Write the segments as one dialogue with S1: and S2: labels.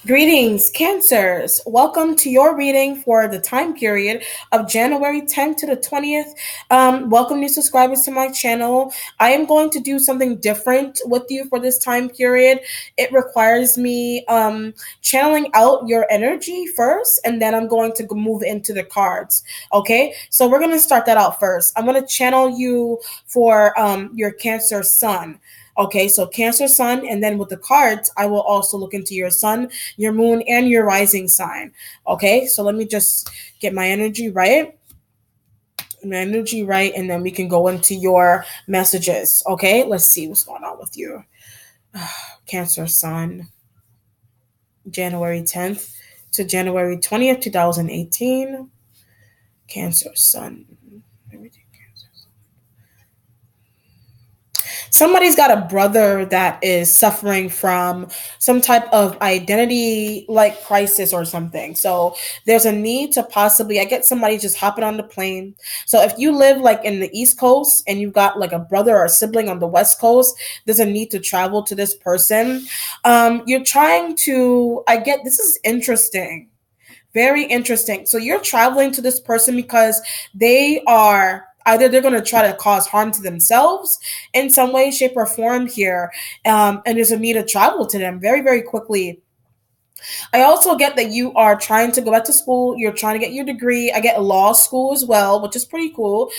S1: Greetings, Cancers. Welcome to your reading for the time period of January 10th to the 20th. Welcome, new subscribers to my channel. I am going to do something different with you for this time period. It requires me channeling out your energy first, and then I'm going to move into the cards. Okay, so we're going to start that out first. I'm going to channel you for your Cancer sun. Okay, so Cancer Sun, and then with the cards, I will also look into your sun, your moon, and your rising sign. Okay, so let me just get my energy right, and then we can go into your messages. Okay, let's see what's going on with you. Cancer Sun, January 10th to January 20th, 2018. Cancer Sun. Somebody's got a brother that is suffering from some type of identity like crisis or something. So there's a need to possibly, I get somebody just hopping on the plane. So if you live like in the East Coast and you've got like a brother or a sibling on the West Coast, there's a need to travel to this person. You're trying to, I get, this is interesting. Very interesting. So you're traveling to this person because they are either they're going to try to cause harm to themselves in some way, shape, or form here. And there's a need to travel to them very, very quickly. I also get that you are trying to go back to school. You're trying to get your degree. I get law school as well, which is pretty cool.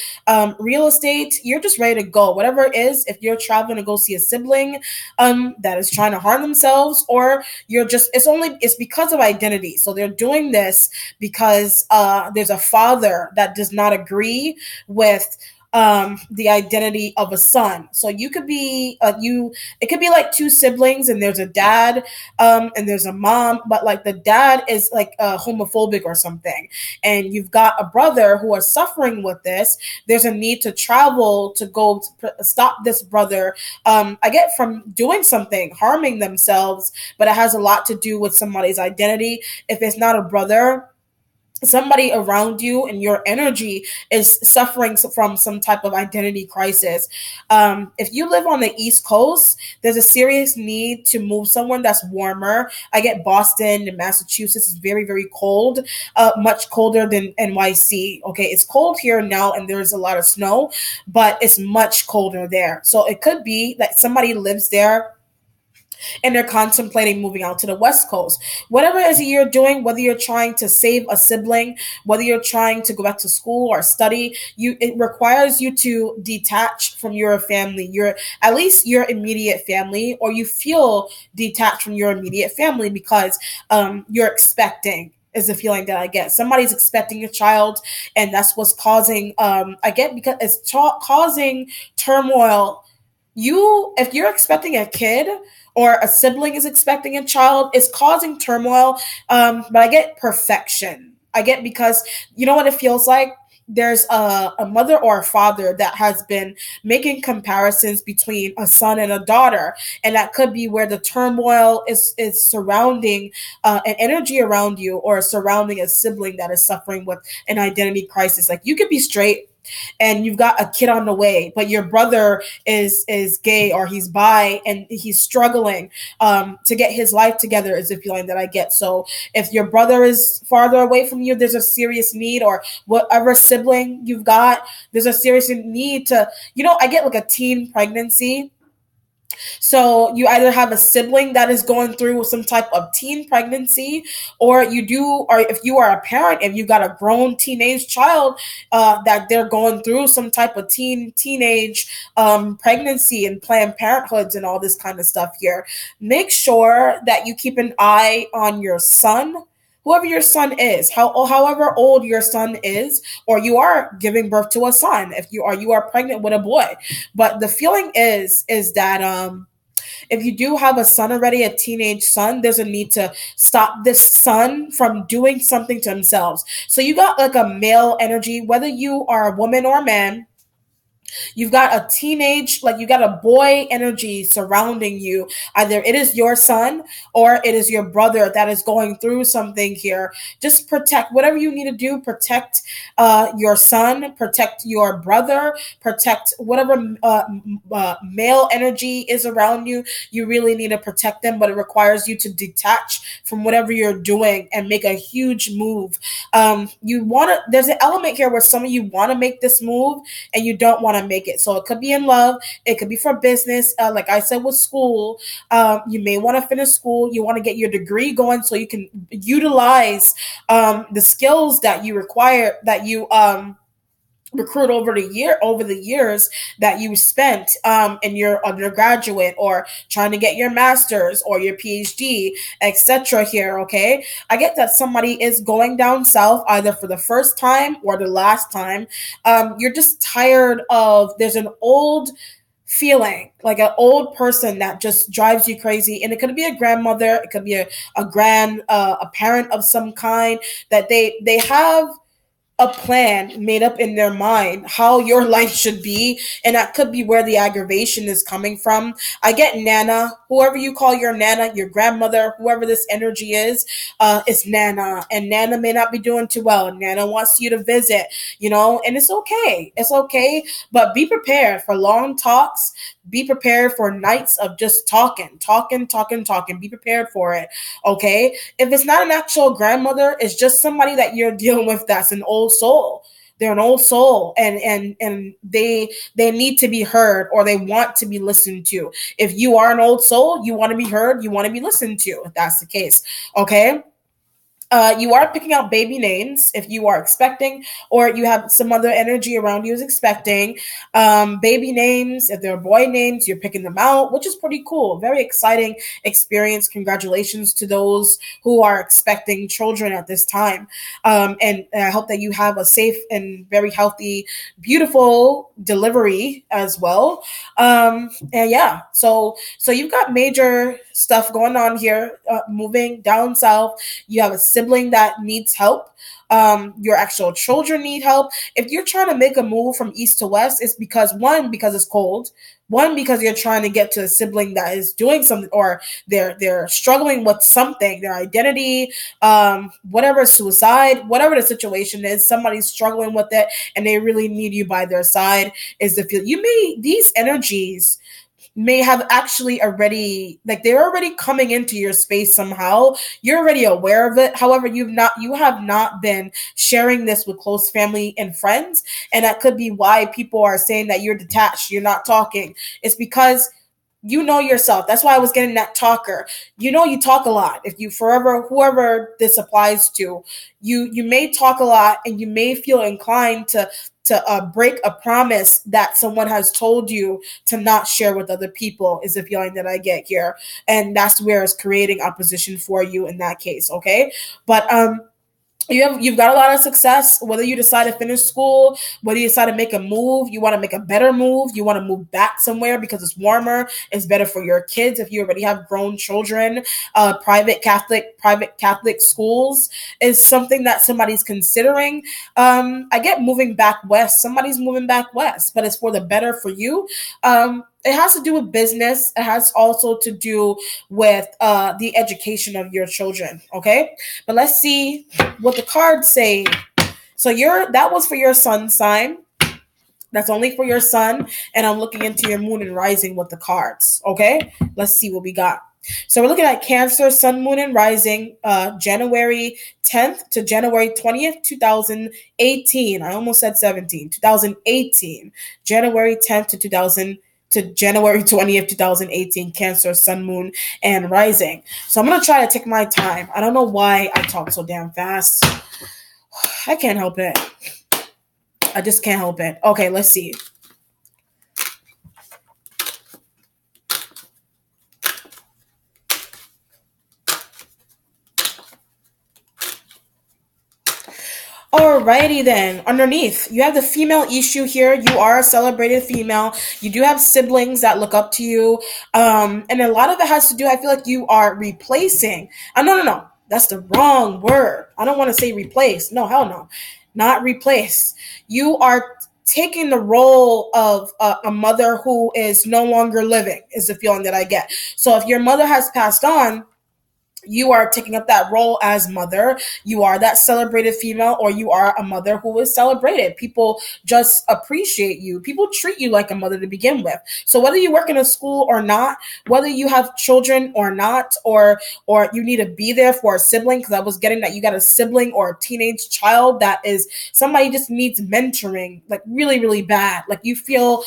S1: Real estate, you're just ready to go. Whatever it is, if you're traveling to go see a sibling that is trying to harm themselves, or it's because of identity. So they're doing this because there's a father that does not agree with the identity of a son. So you could be it could be like two siblings and there's a dad and there's a mom, but like the dad is like homophobic or something, and you've got a brother who are suffering with this. There's a need to travel to go to stop this brother, I get, from doing something, harming themselves, but it has a lot to do with somebody's identity. If it's not a brother, somebody around you and your energy is suffering from some type of identity crisis. If you live on the East Coast, there's a serious need to move someone that's warmer. I get Boston and Massachusetts is very, very cold, much colder than NYC. Okay, it's cold here now and there's a lot of snow, but it's much colder there. So it could be that somebody lives there and they're contemplating moving out to the West Coast. Whatever it is that you're doing, whether you're trying to save a sibling, whether you're trying to go back to school or study, it requires you to detach from your family, at least your immediate family, or you feel detached from your immediate family because you're expecting is the feeling that I get. Somebody's expecting a child, and that's what's causing I get, because it's causing turmoil. If you're expecting a kid, or a sibling is expecting a child, it's causing turmoil. But I get perfection. I get, because you know what it feels like? There's a mother or a father that has been making comparisons between a son and a daughter. And that could be where the turmoil is surrounding an energy around you, or surrounding a sibling that is suffering with an identity crisis. Like, you could be straight and you've got a kid on the way, but your brother is gay or he's bi and he's struggling to get his life together, is the feeling that I get. So if your brother is farther away from you, there's a serious need, or whatever sibling you've got, there's a serious need to, I get like a teen pregnancy. So you either have a sibling that is going through some type of teen pregnancy, or if you are a parent, if you got a grown teenage child that they're going through some type of teenage pregnancy and Planned Parenthoods and all this kind of stuff here. Make sure that you keep an eye on your son, whoever your son is, however old your son is, or you are giving birth to a son, if you are pregnant with a boy. But the feeling is that if you do have a son already, a teenage son, there's a need to stop this son from doing something to themselves. So you got like a male energy, whether you are a woman or a man. You've got a teenage, like you got a boy energy surrounding you. Either it is your son or it is your brother that is going through something here. Just protect whatever you need to do. Protect your son, protect your brother, protect whatever male energy is around you. You really need to protect them, but it requires you to detach from whatever you're doing and make a huge move. You want to, there's an element here where some of you want to make this move and you don't want to make it. So it could be in love, it could be for business. Like I said with school, you may want to finish school. You want to get your degree going so you can utilize the skills that you require, that you recruit over the years that you spent in your undergraduate or trying to get your master's or your PhD, etc. here. Okay, I get that somebody is going down south either for the first time or the last time. You're just tired of, there's an old feeling, like an old person that just drives you crazy, and it could be a grandmother, it could be a parent of some kind, that they have a plan made up in their mind how your life should be, and that could be where the aggravation is coming from. I get Nana, whoever you call your Nana, your grandmother, whoever this energy is Nana, and Nana may not be doing too well. Nana wants you to visit, and it's okay. It's okay, but be prepared for long talks. Be prepared for nights of just talking. Be prepared for it, okay? If it's not an actual grandmother, it's just somebody that you're dealing with that's an old soul. They're an old soul, and they need to be heard, or they want to be listened to. If you are an old soul, you want to be heard, you want to be listened to, if that's the case, okay? You are picking out baby names if you are expecting, or you have some other energy around you is expecting. Baby names, if they're boy names, you're picking them out, which is pretty cool. Very exciting experience. Congratulations to those who are expecting children at this time. And I hope that you have a safe and very healthy, beautiful delivery as well. And yeah, so you've got major stuff going on here, moving down south. You have a sibling that needs help. Your actual children need help. If you're trying to make a move from east to west, it's because because it's cold. One, because you're trying to get to a sibling that is doing something, or they're struggling with something, their identity, whatever, suicide, whatever the situation is, somebody's struggling with it and they really need you by their side. Is the feel these energies may have actually already, like, they're already coming into your space somehow. You're already aware of it. However, you have not been sharing this with close family and friends. And that could be why people are saying that you're detached, you're not talking. It's because you know yourself. That's why I was getting that talker. You talk a lot. If you whoever this applies to, you may talk a lot, and you may feel inclined to break a promise that someone has told you to not share with other people, is the feeling that I get here. And that's where it's creating opposition for you in that case. Okay. But, you've got a lot of success, whether you decide to finish school, whether you decide to make a move, you want to make a better move, you want to move back somewhere because it's warmer, it's better for your kids. If you already have grown children, private Catholic schools is something that somebody's considering. I get moving back west. Somebody's moving back west, but it's for the better for you. It has to do with business. It has also to do with the education of your children. Okay, but let's see what the cards say. So that was for your sun sign. That's only for your sun, and I'm looking into your moon and rising with the cards. Okay, let's see what we got. So we're looking at Cancer, Sun, Moon, and Rising, January 10th to January 20th, 2018. I almost said 17. 2018. January 10th to January 20th, 2018, Cancer, Sun, Moon, and Rising. So I'm going to try to take my time. I don't know why I talk so damn fast. I can't help it. I just can't help it. Okay, let's see. Alrighty then. Underneath, you have the female issue here. You are a celebrated female. You do have siblings that look up to you. And a lot of it has to do, I feel like you are replacing. No. That's the wrong word. I don't want to say replace. No, hell no. Not replace. You are taking the role of a mother who is no longer living, is the feeling that I get. So if your mother has passed on, you are taking up that role as mother. You are that celebrated female, or you are a mother who is celebrated. People just appreciate you. People treat you like a mother to begin with. So whether you work in a school or not, whether you have children or not, or you need to be there for a sibling, because I was getting that you got a sibling or a teenage child that is somebody just needs mentoring, like really, really bad. Like you feel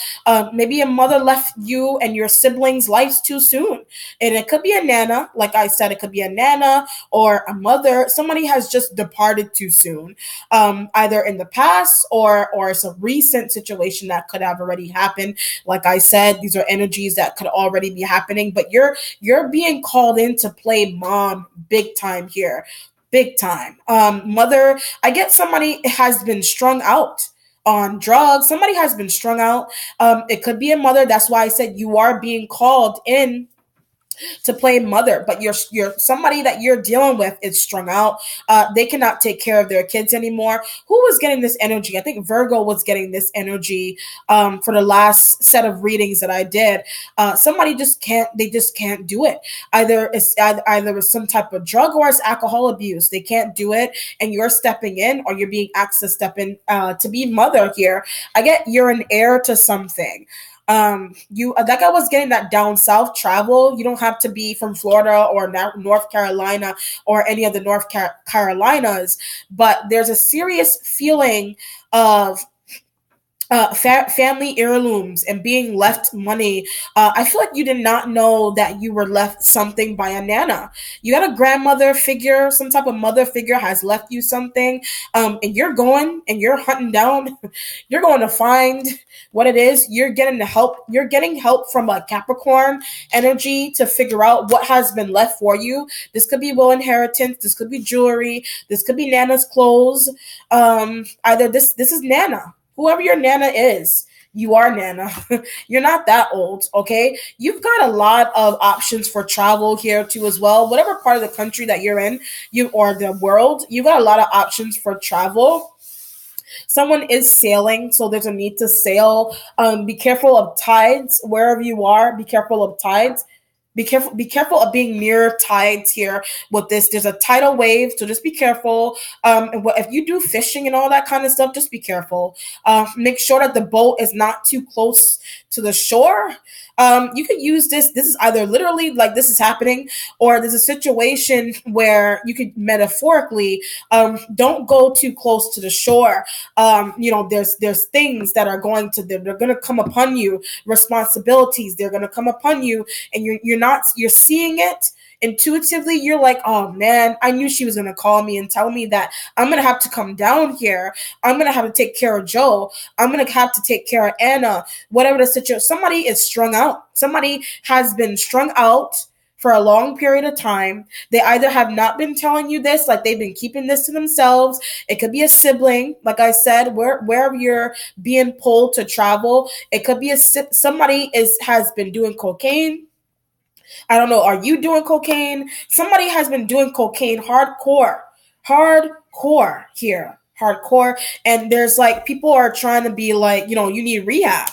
S1: maybe a mother left you and your siblings' lives too soon. And it could be a nana, like I said, it could be a nana or a mother. Somebody has just departed too soon, either in the past or it's a recent situation that could have already happened. Like I said, these are energies that could already be happening, but you're being called in to play mom big time here. Big time. Mother, I get somebody has been strung out on drugs. Somebody has been strung out. It could be a mother. That's why I said you are being called in to play mother, but you're somebody that you're dealing with is strung out. They cannot take care of their kids anymore. Who was getting this energy? I think Virgo was getting this energy for the last set of readings that I did. Somebody just can't. They just can't do it. Either it's some type of drug or it's alcohol abuse. They can't do it, and you're stepping in, or you're being asked to step in to be mother here. I get you're an heir to something. You like I was getting that down south travel. You don't have to be from Florida or North Carolina or any of the Carolinas, but there's a serious feeling of family heirlooms and being left money. I feel like you did not know that you were left something by a nana. You got a grandmother figure, some type of mother figure has left you something, and you're going and you're hunting down. You're going to find what it is. You're getting the help. You're getting help from a Capricorn energy to figure out what has been left for you. This could be will inheritance. This could be jewelry. This could be nana's clothes. Either this is nana. Whoever your nana is, you are nana. You're not that old, okay? You've got a lot of options for travel here too as well. Whatever part of the country that you're in, you or the world, you got a lot of options for travel. Someone is sailing, so there's a need to sail. Be careful of tides wherever you are. Be careful of tides. Be careful of being near tides here with this. There's a tidal wave, so just be careful. If you do fishing and all that kind of stuff, just be careful. Make sure that the boat is not too close to the shore. You could use this. This is either literally like this is happening, or there's a situation where you could metaphorically don't go too close to the shore. There's things that are they're going to come upon you, responsibilities. They're going to come upon you, and you're seeing it intuitively. You're like, oh man, I knew she was going to call me and tell me that I'm going to have to come down here. I'm going to have to take care of Joe. I'm going to have to take care of Anna, whatever the situation. Somebody is strung out. Somebody has been strung out for a long period of time. They either have not been telling you this, like they've been keeping this to themselves. It could be a sibling, like I said, wherever you're being pulled to travel. It could be somebody has been doing cocaine. I don't know. Are you doing cocaine? Somebody has been doing cocaine hardcore here, hardcore. And there's like, people are trying to be like, you need rehab.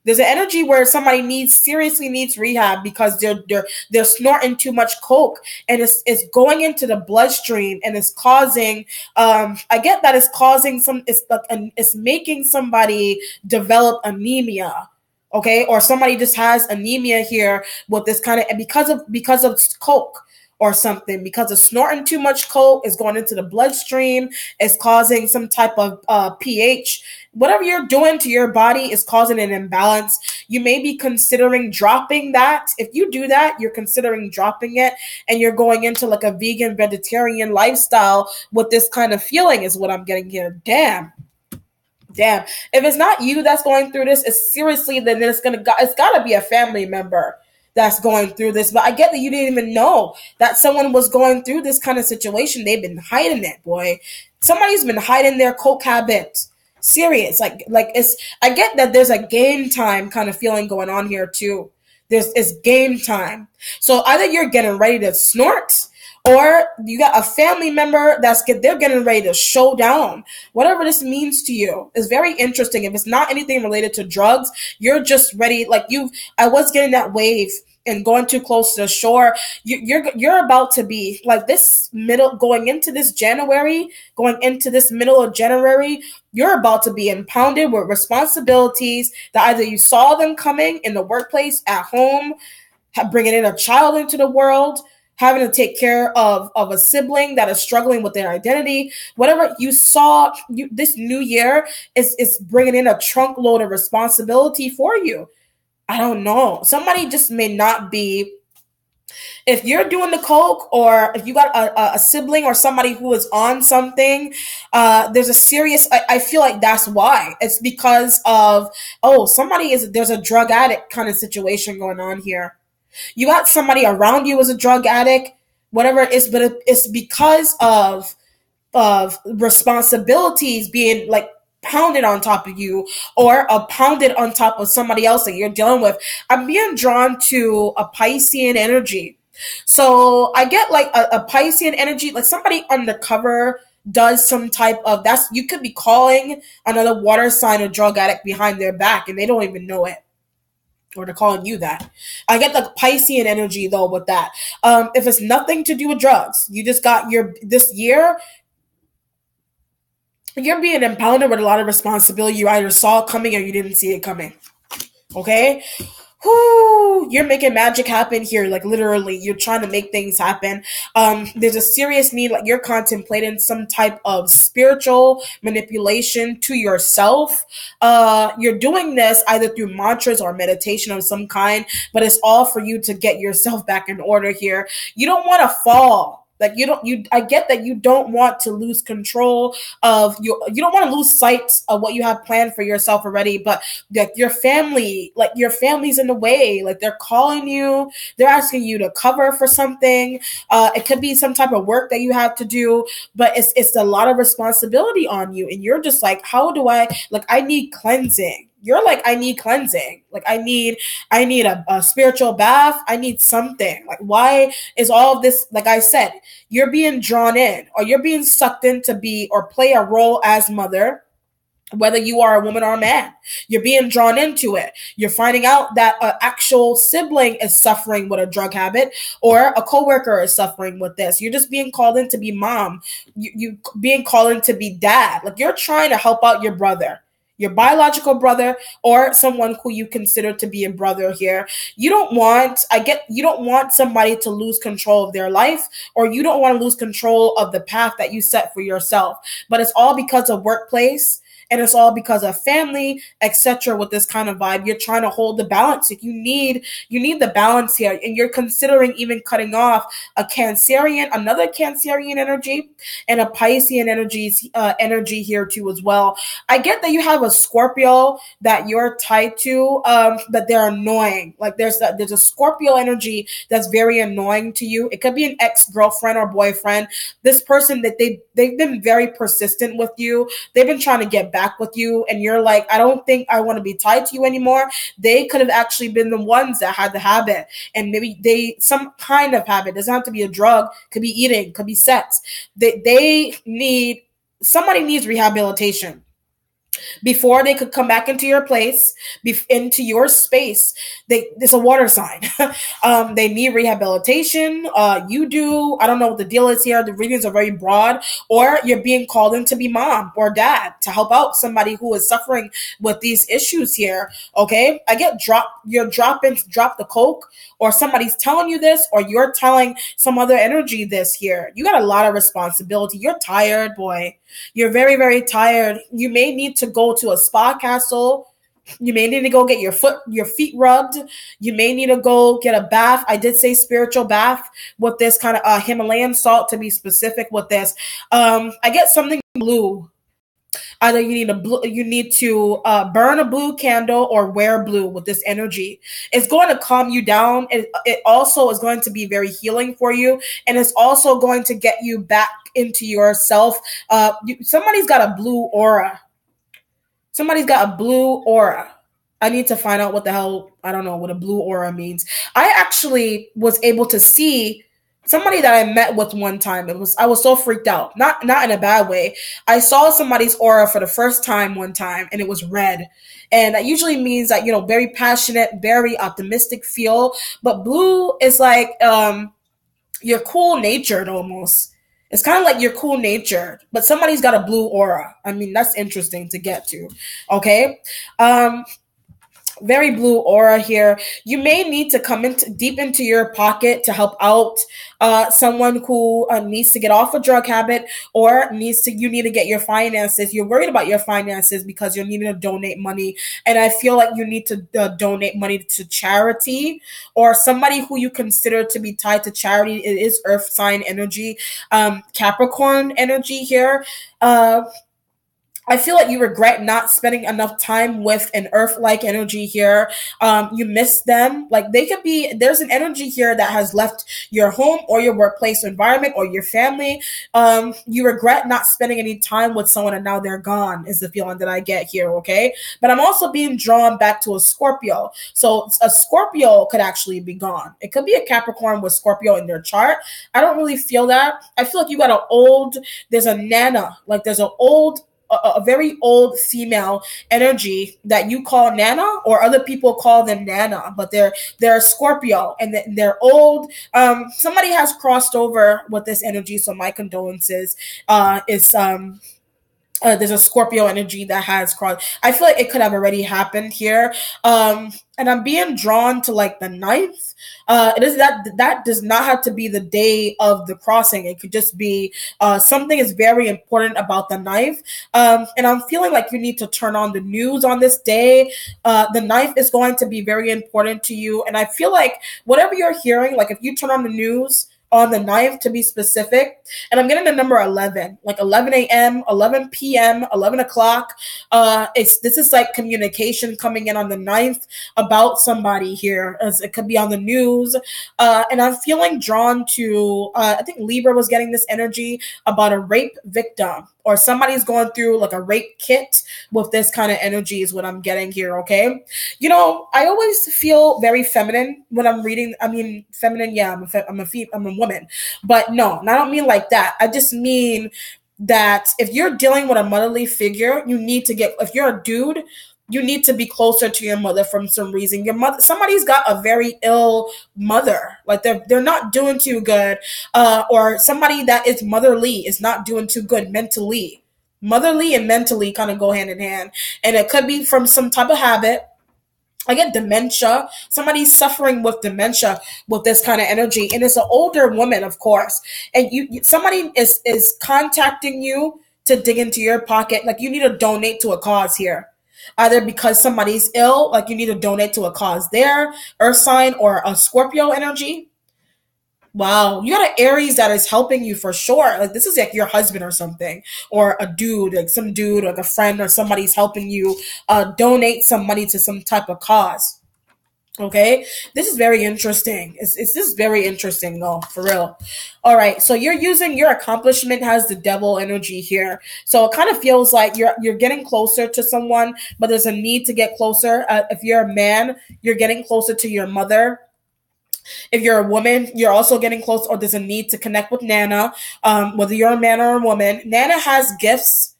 S1: There's an energy where somebody seriously needs rehab because they're snorting too much coke, and it's going into the bloodstream, and it's causing. I get that it's causing it's making somebody develop anemia. Okay, or somebody just has anemia here with this kind of, and because of coke or something, because of snorting too much coke is going into the bloodstream, is causing some type of pH. Whatever you're doing to your body is causing an imbalance. You may be considering dropping that. If you do that, you're considering dropping it, and you're going into like a vegan, vegetarian lifestyle with this kind of feeling is what I'm getting here. Damn. If it's not you that's going through this, then it's gotta be a family member that's going through this. But I get that you didn't even know that someone was going through this kind of situation. They've been hiding it, boy. Somebody's been hiding their coke habit. Serious. Like I get that there's a game time kind of feeling going on here too. It's game time. So either you're getting ready to snort, or you got a family member they're getting ready to show down. Whatever this means to you is very interesting. If it's not anything related to drugs, you're just ready. Like I was getting that wave and going too close to the shore. You're about to be like this middle going into this January, going into this middle of January. You're about to be impounded with responsibilities that either you saw them coming in the workplace, at home, bringing in a child into the world, having to take care of a sibling that is struggling with their identity. Whatever you saw, this new year is bringing in a trunk load of responsibility for you. I don't know. Somebody just may not be. If you're doing the coke, or if you got a sibling or somebody who is on something, there's a serious. I feel like that's why. It's because of, oh, there's a drug addict kind of situation going on here. You got somebody around you as a drug addict, whatever it is, but it's because of responsibilities being like pounded on top of you, or pounded on top of somebody else that you're dealing with. I'm being drawn to a Piscean energy. So I get like a Piscean energy, like somebody undercover does some type of, that's, you could be calling another water sign or drug addict behind their back and they don't even know it, or they're calling you that. I get the Piscean energy though with that. If it's nothing to do with drugs, you just got this year, you're being impounded with a lot of responsibility. You either saw it coming or you didn't see it coming. Okay? Whoo, you're making magic happen here. Like literally, you're trying to make things happen. There's a serious need, like you're contemplating some type of spiritual manipulation to yourself. You're doing this either through mantras or meditation of some kind, but it's all for you to get yourself back in order here. You don't want to fall. Like I get that you don't want to lose control of you don't want to lose sight of what you have planned for yourself already, but like your family's in the way. Like they're calling you, they're asking you to cover for something. It could be some type of work that you have to do, but it's a lot of responsibility on you. And you're just like, how do I need cleansing. You're like, I need cleansing. Like I need a spiritual bath. I need something. Like, why is all of this? Like I said, you're being drawn in, or you're being sucked in to be or play a role as mother, whether you are a woman or a man. You're being drawn into it. You're finding out that an actual sibling is suffering with a drug habit, or a coworker is suffering with this. You're just being called in to be mom. You being called in to be dad. Like you're trying to help out your brother, your biological brother, or someone who you consider to be a brother here. You don't want somebody to lose control of their life, or you don't want to lose control of the path that you set for yourself. But it's all because of workplace, and it's all because of family, etc. With this kind of vibe, you're trying to hold the balance. You need the balance here, and you're considering even cutting off another Cancerian energy, and a Piscean energy here too as well. I get that you have a Scorpio that you're tied to, but they're annoying. Like there's a Scorpio energy that's very annoying to you. It could be an ex-girlfriend or boyfriend. This person that they've been very persistent with you. They've been trying to get back with you, and you're like, I don't think I want to be tied to you anymore. They could have actually been the ones that had the habit, and maybe some kind of habit. It doesn't have to be a drug. Could be eating. Could be sex. Somebody needs rehabilitation before they could come back into your place, into your space. It's a water sign. They need rehabilitation. You do. I don't know what the deal is here. The readings are very broad. Or you're being called in to be mom or dad to help out somebody who is suffering with these issues here. Okay, I get drop the coke, or somebody's telling you this, or you're telling some other energy this here. You got a lot of responsibility. You're tired, boy. You're very, very tired. You may need to go to a spa castle. You may need to go get your feet rubbed. You may need to go get a bath. I did say spiritual bath with this kind of Himalayan salt, to be specific with this. I get something blue. Either you need to burn a blue candle or wear blue with this energy. It's going to calm you down. It also is going to be very healing for you, and it's also going to get you back into yourself. Somebody's got a blue aura. Somebody's got a blue aura. I need to find out what the hell, I don't know what a blue aura means. I actually was able to see somebody that I met with one time. I was so freaked out. Not in a bad way. I saw somebody's aura for the first time one time and it was red. And that usually means that, very passionate, very optimistic feel. But blue is like you're cool natured almost. It's kind of like you're cool natured, but somebody's got a blue aura. I mean, that's interesting to get to. Okay. Um, Very blue aura here. You may need to come into deep into your pocket to help out someone who needs to get off a drug habit or you need to get your finances. You're worried about your finances because you're needing to donate money, and I feel like you need to donate money to charity or somebody who you consider to be tied to charity. It is Earth sign energy, Capricorn energy here. I feel like you regret not spending enough time with an earth-like energy here. You miss them. Like there's an energy here that has left your home or your workplace environment or your family. You regret not spending any time with someone and now they're gone is the feeling that I get here, okay? But I'm also being drawn back to a Scorpio. So a Scorpio could actually be gone. It could be a Capricorn with Scorpio in their chart. I don't really feel that. I feel like you got there's a Nana, like there's a very old female energy that you call Nana, or other people call them Nana, but they're a Scorpio and they're old. Somebody has crossed over with this energy, so my condolences. Is There's a Scorpio energy that has crossed. I feel like it could have already happened here. And I'm being drawn to like the ninth. It is that does not have to be the day of the crossing. It could just be something is very important about the ninth. And I'm feeling like you need to turn on the news on this day. The ninth is going to be very important to you. And I feel like whatever you're hearing, like if you turn on the news on the ninth to be specific. And I'm getting the number 11, like 11 a.m., 11 p.m., 11 o'clock. This is like communication coming in on the ninth about somebody here. As it could be on the news. And I'm feeling drawn to, I think Libra was getting this energy about a rape victim or somebody's going through like a rape kit with this kind of energy is what I'm getting here, okay? I always feel very feminine when I'm reading. I mean, feminine, yeah, I'm a woman. But no, I don't mean like that. I just mean that if you're dealing with a motherly figure, if you're a dude, you need to be closer to your mother from some reason. Your mother, somebody's got a very ill mother, like they're not doing too good, or somebody that is motherly is not doing too good mentally. Motherly and mentally kind of go hand in hand, and it could be from some type of habit. I get dementia. Somebody's suffering with dementia with this kind of energy, and it's an older woman, of course. And somebody is contacting you to dig into your pocket, like you need to donate to a cause here. Either because somebody's ill, like you need to donate to a cause there, Earth sign or a Scorpio energy. Wow, you got an Aries that is helping you for sure. Like this is like your husband or something, or a dude, like some dude, like a friend or somebody's helping you donate some money to some type of cause. Okay, this is very interesting. This is very interesting though, for real. All right, so you're using your accomplishment has the devil energy here, so it kind of feels like you're getting closer to someone, but there's a need to get closer. If you're a man, you're getting closer to your mother. If you're a woman, you're also getting close, or there's a need to connect with Nana. Whether you're a man or a woman, Nana has gifts.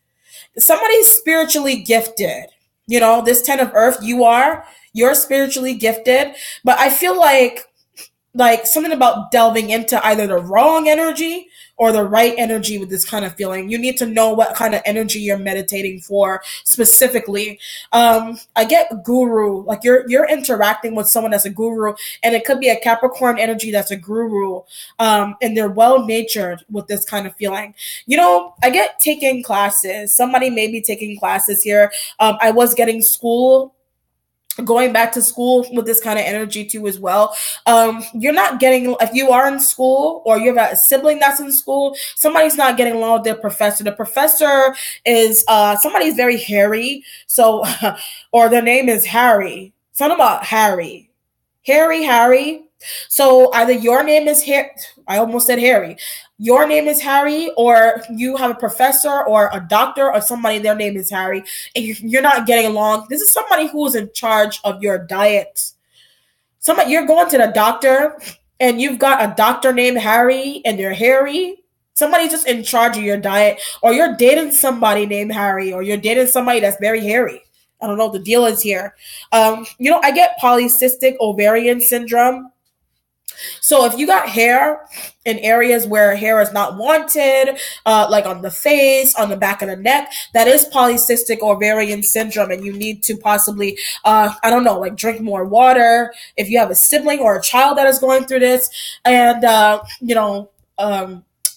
S1: Somebody's spiritually gifted. This 10 of Earth, you're spiritually gifted. But I feel like something about delving into either the wrong energy or the right energy with this kind of feeling. You need to know what kind of energy you're meditating for specifically. I get guru, like you're interacting with someone that's a guru, and it could be a Capricorn energy that's a guru, and they're well natured with this kind of feeling. I get taking classes. Somebody may be taking classes here. I was getting going back to school with this kind of energy too as well. You're not getting, if you are in school or you have a sibling that's in school, somebody's not getting along with their professor. The professor is somebody's very hairy, so or their name is Harry. Something about Harry. Harry. So either your name is I almost said Harry. Your name is Harry, or you have a professor or a doctor or somebody, their name is Harry, and you're not getting along. This is somebody who is in charge of your diet. You're going to the doctor, and you've got a doctor named Harry and they're hairy, somebody just in charge of your diet, or you're dating somebody named Harry, or you're dating somebody that's very hairy. I don't know what the deal is here. I get polycystic ovarian syndrome. So if you got hair in areas where hair is not wanted, like on the face, on the back of the neck, that is polycystic ovarian syndrome, and you need to possibly, I don't know, like drink more water. If you have a sibling or a child that is going through this, and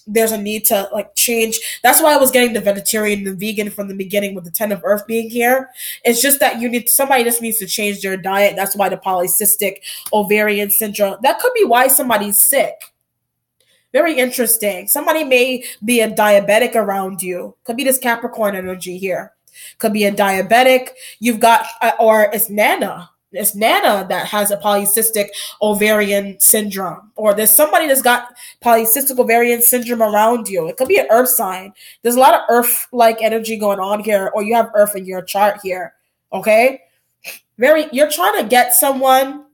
S1: there's a need to like change. That's why I was getting the vegetarian and the vegan from the beginning with the 10 of earth being here. It's just that somebody just needs to change their diet. That's why the polycystic ovarian syndrome. That could be why somebody's sick. Very interesting. Somebody may be a diabetic around you. Could be this Capricorn energy here. Could be a diabetic. You've got, or it's Nana. It's Nana that has a polycystic ovarian syndrome. Or there's somebody that's got polycystic ovarian syndrome around you. It could be an earth sign. There's a lot of earth-like energy going on here, or you have earth in your chart here. Okay? You're trying to get someone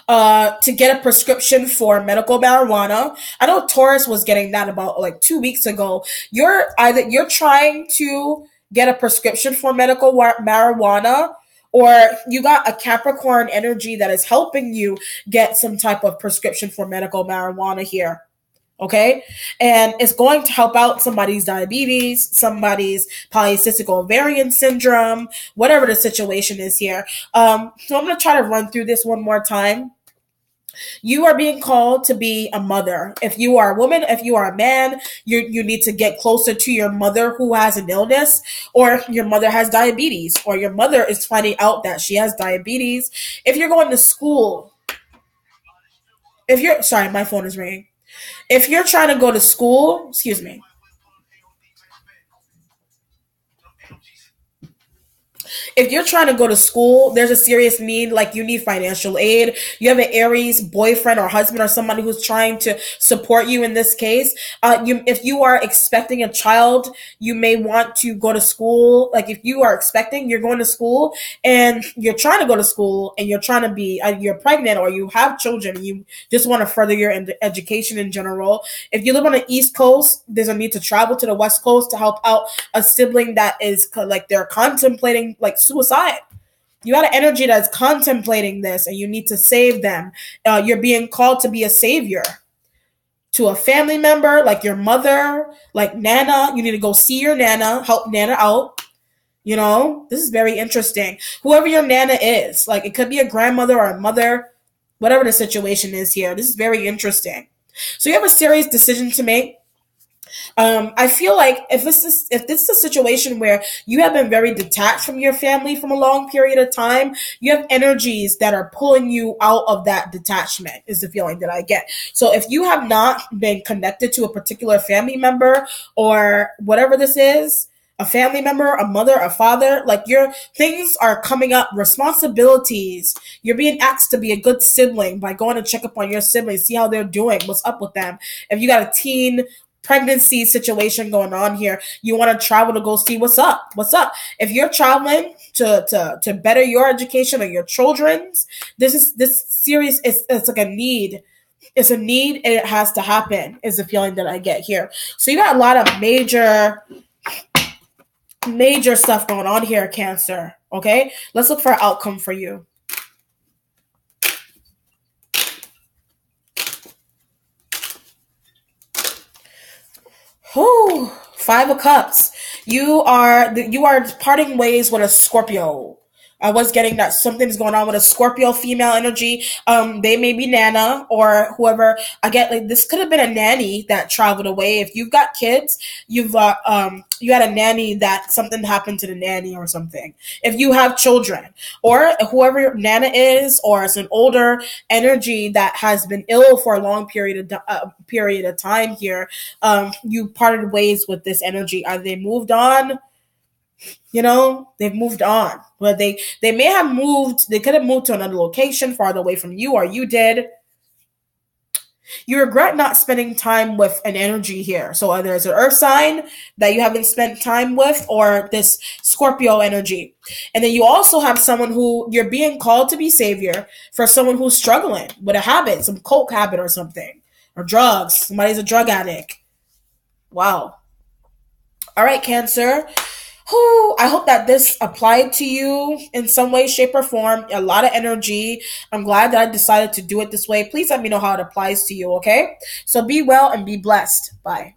S1: to get a prescription for medical marijuana. I know Taurus was getting that about like 2 weeks ago. You're trying to get a prescription for medical marijuana, or you got a Capricorn energy that is helping you get some type of prescription for medical marijuana here. Okay. And it's going to help out somebody's diabetes, somebody's polycystic ovarian syndrome, whatever the situation is here. So I'm going to try to run through this one more time. You are being called to be a mother. If you are a woman, if you are a man, you need to get closer to your mother who has an illness, or your mother has diabetes, or your mother is finding out that she has diabetes. If you're going to school, sorry, my phone is ringing. If you're trying to go to school, excuse me. If you're trying to go to school, there's a serious need, like you need financial aid. You have an Aries boyfriend or husband or somebody who's trying to support you in this case. If you are expecting a child, you may want to go to school. Like if you are expecting, you're going to school and you're trying to go to school and you're trying to be, you're pregnant or you have children and you just want to further your education in general. If you live on the East Coast, there's a need to travel to the West Coast to help out a sibling that is like they're contemplating like suicide. You got an energy that's contemplating this and you need to save them. You're being called to be a savior to a family member, like your mother, like Nana. You need to go see your Nana, help Nana out. This is very interesting. Whoever your Nana is, like it could be a grandmother or a mother, whatever the situation is here. This is very interesting. So you have a serious decision to make. I feel like if this is a situation where you have been very detached from your family from a long period of time, you have energies that are pulling you out of that detachment, is the feeling that I get. So if you have not been connected to a particular family member or whatever this is, a family member, a mother, a father, like your things are coming up, responsibilities. You're being asked to be a good sibling by going to check up on your siblings, see how they're doing, what's up with them. If you got a teen pregnancy situation going on here, you want to travel to go see what's up. If you're traveling to better your education or your children's, this serious. It's like a need. It's a need and it has to happen, is the feeling that I get here. So you got a lot of major stuff going on here, Cancer. Okay, let's look for an outcome for you. Whew, 5 of Cups. You are parting ways with a Scorpio. I was getting that something's going on with a Scorpio female energy. They may be Nana or whoever. I get like this could have been a nanny that traveled away. If you've got kids, you had a nanny that something happened to the nanny or something. If you have children or whoever your Nana is, or it's an older energy that has been ill for a long period of time here, you parted ways with this energy. Either they moved on. They've moved on. But they may have moved, they could have moved to another location farther away from you, or you did. You regret not spending time with an energy here. So either it's an earth sign that you haven't spent time with or this Scorpio energy. And then you also have someone who you're being called to be savior for someone who's struggling with a habit, some coke habit or something, or drugs. Somebody's a drug addict. Wow. All right, Cancer. Whew, I hope that this applied to you in some way, shape, or form. A lot of energy. I'm glad that I decided to do it this way. Please let me know how it applies to you, okay? So be well and be blessed. Bye.